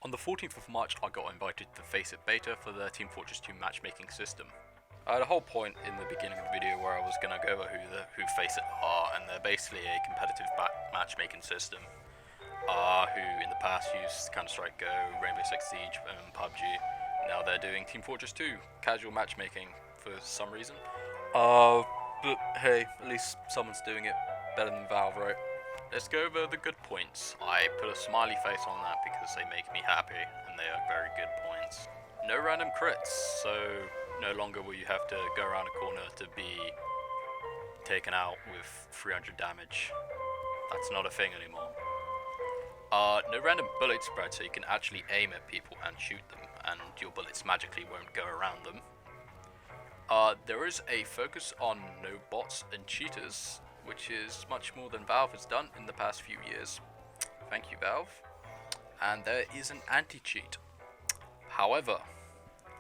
On the 14th of March, I got invited to FaceIt beta for the Team Fortress 2 matchmaking system. I had a whole point in the beginning of the video where I was going to go over who FaceIt are, and they're basically a competitive matchmaking system who in the past used Counter-Strike Go, Rainbow Six Siege, and PUBG. Now they're doing Team Fortress 2 casual matchmaking for some reason. But hey, at least someone's doing it better than Valve, right? Let's go over the good points. I put a smiley face on that because they make me happy, and they are very good points. No random crits, so no longer will you have to go around a corner to be taken out with 300 damage. That's not a thing anymore. No random bullet spread, so you can actually aim at people and shoot them, and your bullets magically won't go around them. There is a focus on no bots and cheaters, which is much more than Valve has done in the past few years. Thank you, Valve. And there is an anti-cheat. However,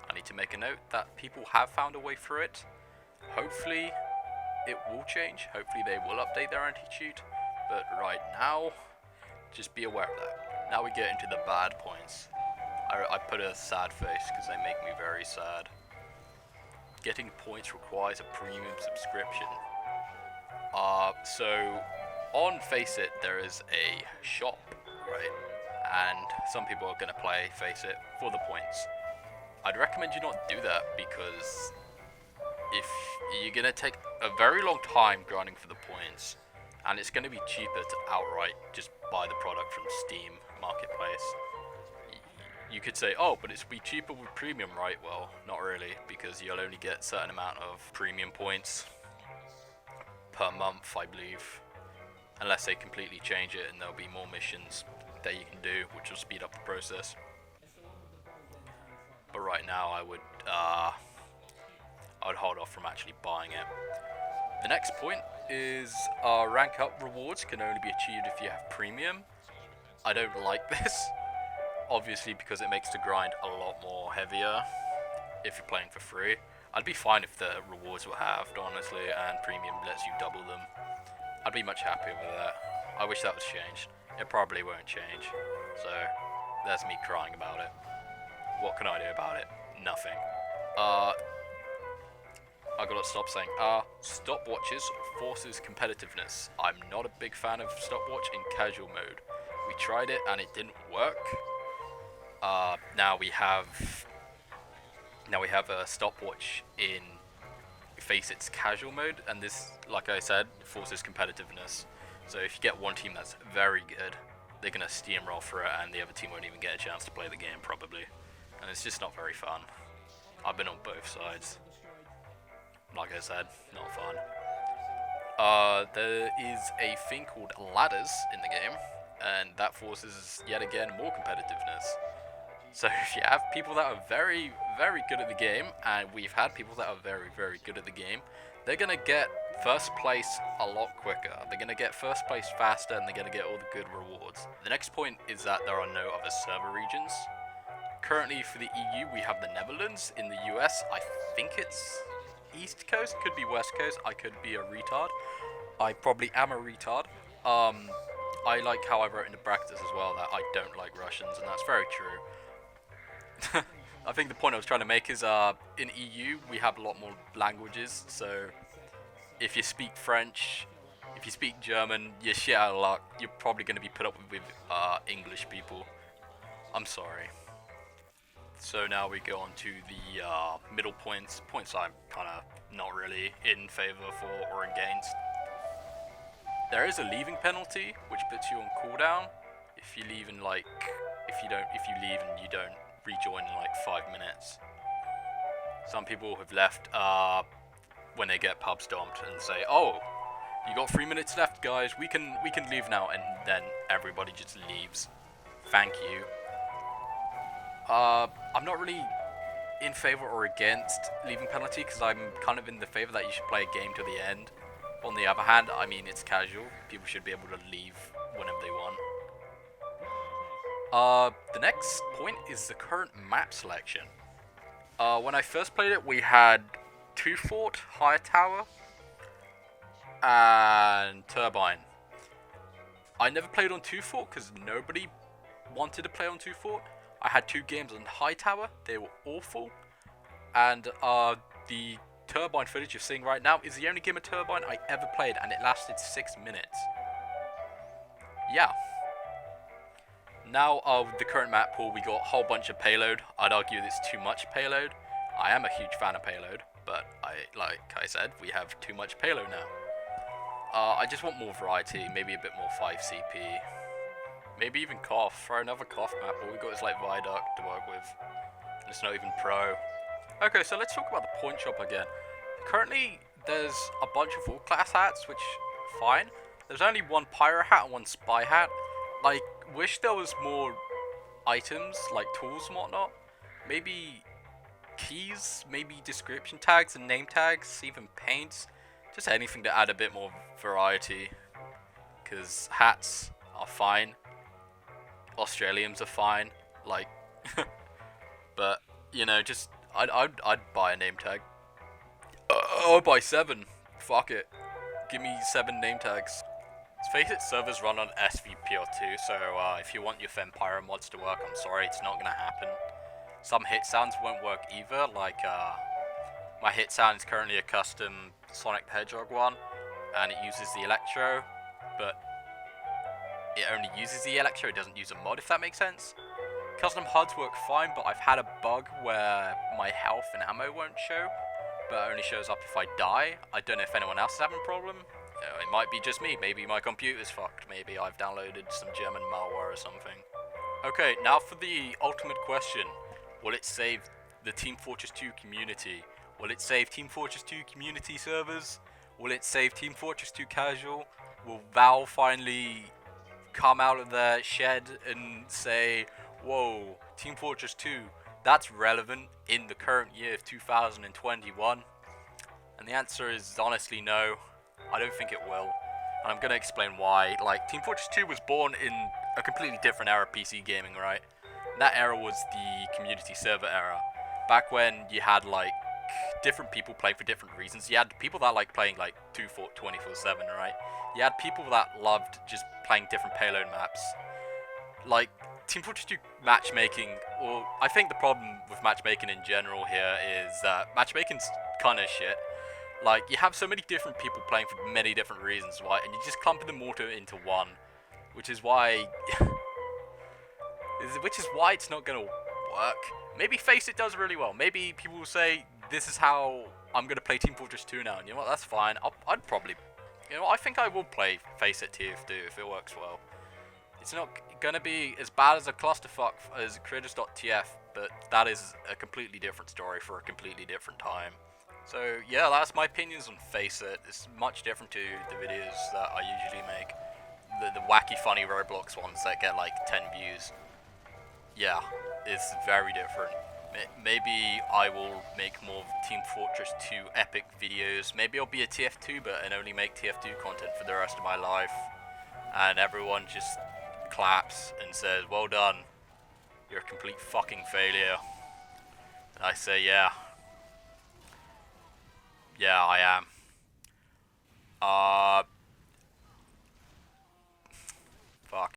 I need to make a note that people have found a way through it. Hopefully it will change. Hopefully they will update their anti-cheat. But right now, just be aware of that. Now we get into the bad points. I put a sad face because they make me very sad. Getting points requires a premium subscription. So on FaceIt there is a shop, right? And some people are going to play FaceIt for the points. I'd recommend you not do that because if you're going to take a very long time grinding for the points, and it's going to be cheaper to outright just buy the product from Steam Marketplace. You could say, oh, but it's be cheaper with premium, right? Well, not really, because you'll only get a certain amount of premium points per month, I believe, unless they completely change it and there'll be more missions that you can do, which will speed up the process. But right now, I would hold off from actually buying it. The next point is rank up rewards can only be achieved if you have premium. I don't like this, obviously, because it makes the grind a lot more heavier if you're playing for free. I'd be fine if the rewards were halved, honestly, and premium lets you double them. I'd be much happier with that. I wish that was changed. It probably won't change, so there's me crying about it. What can I do about it? Nothing. I gotta stop saying stopwatches forces competitiveness. I'm not a big fan of stopwatch in casual mode. We tried it and it didn't work. Now we have a stopwatch in FaceIt's casual mode, and this, like I said, forces competitiveness. So if you get one team that's very good, they're gonna steamroll through it, and the other team won't even get a chance to play the game probably, and it's just not very fun. I've been on both sides. Like I said, not fun. There is a thing called ladders in the game, and that forces yet again more competitiveness. So if you have people that are very, very good at the game, and we've had people that are very, very good at the game, they're going to get first place a lot quicker. They're going to get first place faster, and they're going to get all the good rewards. The next point is that there are no other server regions. Currently for the EU, we have the Netherlands. In the US, I think it's East Coast, could be West Coast. I could be a retard. I probably am a retard. I like how I wrote in the brackets as well that I don't like Russians, and that's very true. I think the point I was trying to make is in EU we have a lot more languages, so if you speak French, if you speak German, you're shit out of luck. You're probably going to be put up with English people. I'm sorry. So now we go on to the middle points. Points I'm kind of not really in favor for or against. There is a leaving penalty, which puts you on cooldown if you leave in if you leave and you don't rejoin in 5 minutes. Some people have left when they get pub stomped and say, "Oh, you got 3 minutes left, guys. We can leave now," and then everybody just leaves. Thank you. I'm not really in favor or against leaving penalty because I'm kind of in the favor that you should play a game to the end. On the other hand, I mean, it's casual. People should be able to leave whenever they want. The next point is the current map selection. When I first played it, we had Two Fort, High Tower, and Turbine. I never played on Two Fort because nobody wanted to play on Two Fort. I had 2 games on High Tower, they were awful, and the Turbine footage you're seeing right now is the only game of Turbine I ever played, and it lasted 6 minutes. Yeah. Now, with the current map pool, we got a whole bunch of payload. I'd argue it's too much payload. I am a huge fan of payload, but like I said, we have too much payload now. I just want more variety, maybe a bit more 5 CP. Maybe even Koth, throw another Koth map. All we got is like Viaduct to work with. And it's not even pro. Okay, so let's talk about the point shop again. Currently, there's a bunch of all class hats, which, fine. There's only 1 pyro hat and 1 spy hat. Like, wish there was more items, like tools and whatnot. Maybe keys, maybe description tags and name tags, even paints. Just anything to add a bit more variety. Because hats are fine. Australians are fine. Like, but, you know, just, I'd buy a name tag. I'll buy 7. Fuck it. Give me 7 name tags. FaceIt servers run on SVPR2, so if you your Vampire mods to work, I'm sorry, it's not gonna happen. Some hit sounds won't work either, like my hit sound is currently a custom Sonic the Hedgehog one, and it uses the Electro, but it only uses the Electro, it doesn't use a mod, if that makes sense. Custom HUDs work fine, but I've had a bug where my health and ammo won't show, but it only shows up if I die. I don't know if anyone else is having a problem. It might be just me, maybe my computer's fucked, maybe I've downloaded some German malware or something. Okay, now for the ultimate question. Will it save the Team Fortress 2 community? Will it save Team Fortress 2 community servers? Will it save Team Fortress 2 casual? Will Valve finally come out of their shed and say, whoa, Team Fortress 2, that's relevant in the current year of 2021? And the answer is honestly no. I don't think it will, and I'm going to explain why. Like, Team Fortress 2 was born in a completely different era of PC gaming, right? And that era was the community server era, back when you had, like, different people playing for different reasons. You had people that like playing, like, 24/7, right? You had people that loved just playing different payload maps. Like, Team Fortress 2 matchmaking, well, I think the problem with matchmaking in general here is that matchmaking's kind of shit. Like, you have so many different people playing for many different reasons, right? And you just clump them all into one, which is why it's not gonna work. Maybe FaceIt does really well. Maybe people will say, this is how I'm gonna play Team Fortress 2 now. And you know what? That's fine. I'd probably, you know, I think I will play FaceIt TF2 if it works well. It's not gonna be as bad as a clusterfuck as Creators.tf, but that is a completely different story for a completely different time. So yeah, that's my opinions on FaceIt. It's much different to the videos that I usually make. The wacky funny Roblox ones that get like 10 views. Yeah, it's very different. Maybe I will make more Team Fortress 2 epic videos. Maybe I'll be a TF2 and only make TF2 content for the rest of my life. And everyone just claps and says, well done. You're a complete fucking failure. And I say, yeah. Yeah, I am.